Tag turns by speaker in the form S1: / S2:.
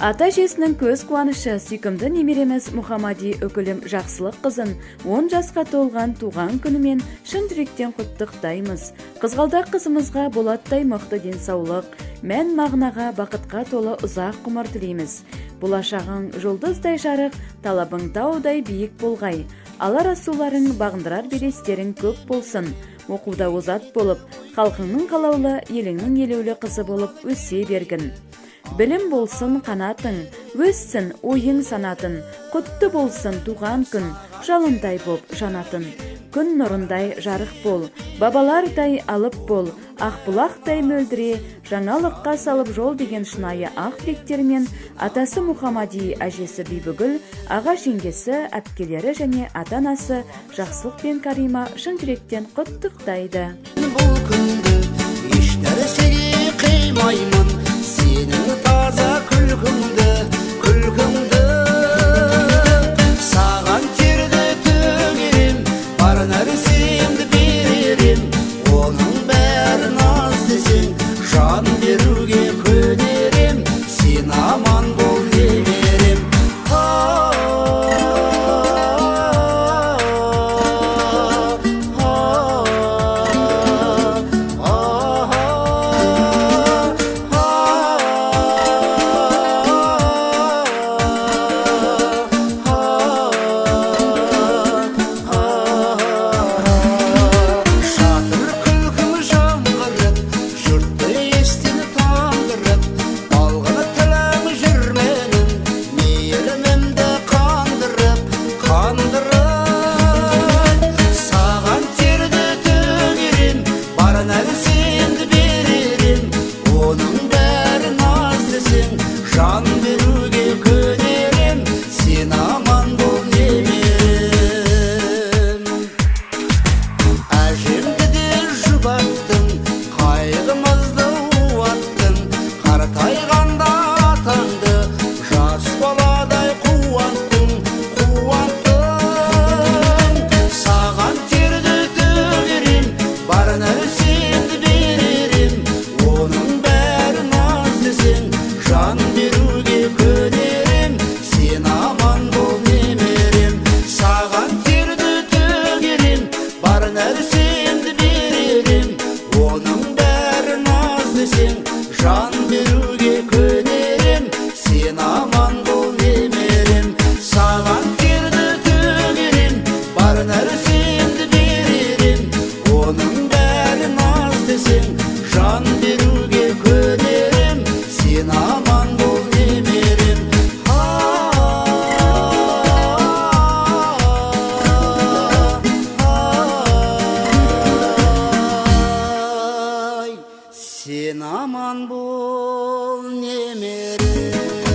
S1: Ата-әжесінің көз қуанышы сүйкімді немереміз Мұхамади өкілім жақсылық қызын 10 жасқа толған туған күнімен шын жүректен құттықтаймыз. Қызғалдақ қызымызға болаттай мықты денсаулық, мән мағынаға, бақытқа толы ұзақ ғұмыр тілейміз. Болашағың жұлдыздай жарық, талабың таудай биік болғай. Алар асуларың, бағындырар белестерің көп болсын. Оқуда озат болып, халқыңның қалаулы, еліңнің елеулі қызы болып өсе бергін. Білім болсын қанатың, өссін ойың санатын, құтты болсын туған күн, жалындай боп жанатын. Күн нұрындай жарық бол, бабалардай алып бол, ақбұлақтай мөлдіре, жаңалыққа салып жол деген шынайы ақ тілектермен атасы Мұхамади, әжесі Бибігүл, аға жеңгесі, әпкелері және ата-анасы Жақсылық пен Карима шын жүректен құттықтайды.
S2: Бұл күнді еш нәрсеге қимаймын, сенің таза күлкіңді саған терді төгерем, бар нәрсемді беререм, оның бәрін аз десең, жан беруге көнерем, сен аман бол немерем. Жан беруге көнерем, сен аман бол немерем. Әжемді де жұбаттың, қайғымызды уаттың, қартайғанда атаңды жас баладай қуаттың. Саған терді төгерем, бар нәрсемді беререм, оның бәрін аз десең, жан беруге көнерем, сен аман бол немерем. Саған терді төгерем, бар нәрсемді беререм, оның бәрін аз десең, жан беруге көнерем, сен аман бол немерем. Саған терді төгерем, бар нәрсемді беререм, оның бәрін аз десең, жан беруге көнерем, сен аман бол немерем. Сен аман бол немерем.